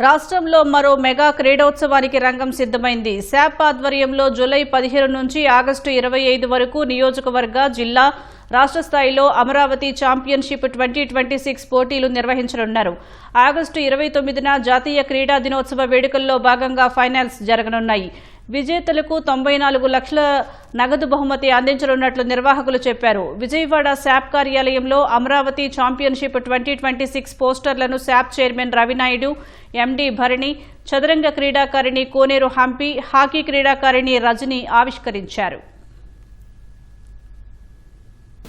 రాష్ట్రంలో మరో మెగా క్రీడోత్సవానికి రంగం సిద్ధమైంది. శాప్ ఆధ్వర్యంలో జూలై 15 నుంచి ఆగస్టు 25 వరకు నియోజకవర్గ, జిల్లా, రాష్ట్ర స్థాయిలో అమరావతి ఛాంపియన్షిప్ 2026 పోటీలు నిర్వహించనున్నారు. ఆగస్టు 29న జాతీయ క్రీడా దినోత్సవ వేడుకల్లో భాగంగా ఫైనల్స్ జరగనున్నాయి. విజేతలకు 94 లక్షల నగదు బహుమతి అందించనున్నట్లు నిర్వాహకులు చెప్పారు. విజయవాడ శాప్ కార్యాలయంలో అమరావతి ఛాంపియన్షిప్ 2026 పోస్టర్లను శాప్ చైర్మన్ రవినాయుడు, ఎండీ భరణి, చదరంగ క్రీడాకారిణి కోనేరు హంపి, హాకీ క్రీడాకారిణి రజని ఆవిష్కరించారు.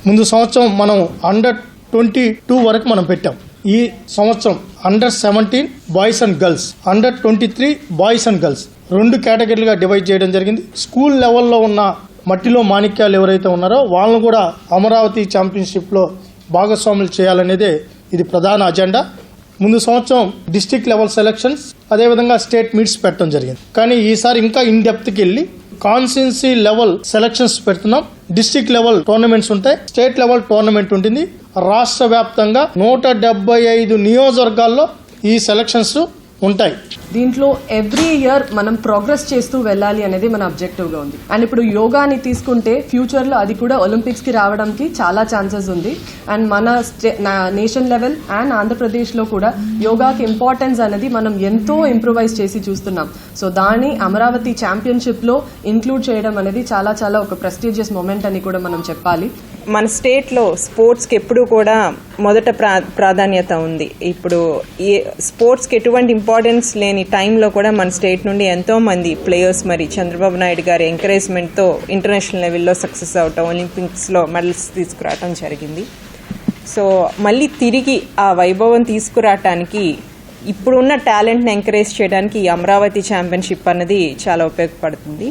ముందు సంవత్సరం మనం అండర్-22 వరకు మనం పెట్టాం. ఈ సంవత్సరం అండర్-17 boys and girls, అండర్-23 boys and girls 2 కేటగిరీలుగా డివైడ్ చేయడం జరిగింది. స్కూల్ లెవెల్లో ఉన్న మట్టిలో మాణిక్యాలు ఎవరైతే ఉన్నారో వాళ్ళను కూడా అమరావతి ఛాంపియన్షిప్లో భాగస్వాములు చేయాలనేదే ఇది ప్రధాన అజెండా. ముందు సంవత్సరం డిస్ట్రిక్ట్ లెవెల్ సెలక్షన్స్, అదేవిధంగా స్టేట్ మీట్స్ పెట్టడం జరిగింది. కానీ ఈసారి ఇంకా ఇన్ డెప్త్కి వెళ్ళి కాన్స్టిట్యున్సీ లెవెల్ సెలక్షన్స్ పెడుతున్నాం. డిస్ట్రిక్ట్ లెవెల్ టోర్నమెంట్స్ ఉంటాయి, స్టేట్ లెవెల్ టోర్నమెంట్ ఉంటుంది. రాష్ట్ర వ్యాప్తంగా 175 నియోజకవర్గాల్లో ఈ సెలక్షన్స్ ఉంటాయి. దీంట్లో ఎవ్రీ ఇయర్ మనం ప్రోగ్రెస్ చేస్తూ వెళ్ళాలి అనేది మన అబ్జెక్టివ్ గా ఉంది. అండ్ ఇప్పుడు యోగాని తీసుకుంటే ఫ్యూచర్ లో అది కూడా ఒలింపిక్స్ కి రావడానికి చాలా ఛాన్సెస్ ఉంది. అండ్ మన నేషన్ లెవెల్ అండ్ ఆంధ్రప్రదేశ్ లో కూడా యోగాకి ఇంపార్టెన్స్ అనేది మనం ఎంతో ఇంప్రూవైజ్ చేసి చూస్తున్నాం. సో దాన్ని అమరావతి ఛాంపియన్షిప్ లో ఇంక్లూడ్ చేయడం అనేది చాలా చాలా ఒక ప్రెస్టీజియస్ మూమెంట్ అని కూడా మనం చెప్పాలి. మన స్టేట్లో స్పోర్ట్స్కి ఎప్పుడూ కూడా మొదట ప్రాధాన్యత ఉంది. ఇప్పుడు ఈ స్పోర్ట్స్కి ఎటువంటి ఇంపార్టెన్స్ లేని టైంలో కూడా మన స్టేట్ నుండి ఎంతో మంది ప్లేయర్స్ మరి చంద్రబాబు నాయుడు గారి ఎంకరేజ్మెంట్తో ఇంటర్నేషనల్ లెవెల్లో సక్సెస్ అవటం, ఒలింపిక్స్లో మెడల్స్ తీసుకురావటం జరిగింది. సో మళ్ళీ తిరిగి ఆ వైభవం తీసుకురావటానికి ఇప్పుడున్న టాలెంట్ని ఎంకరేజ్ చేయడానికి ఈ అమరావతి ఛాంపియన్షిప్ అన్నది చాలా ఉపయోగపడుతుంది.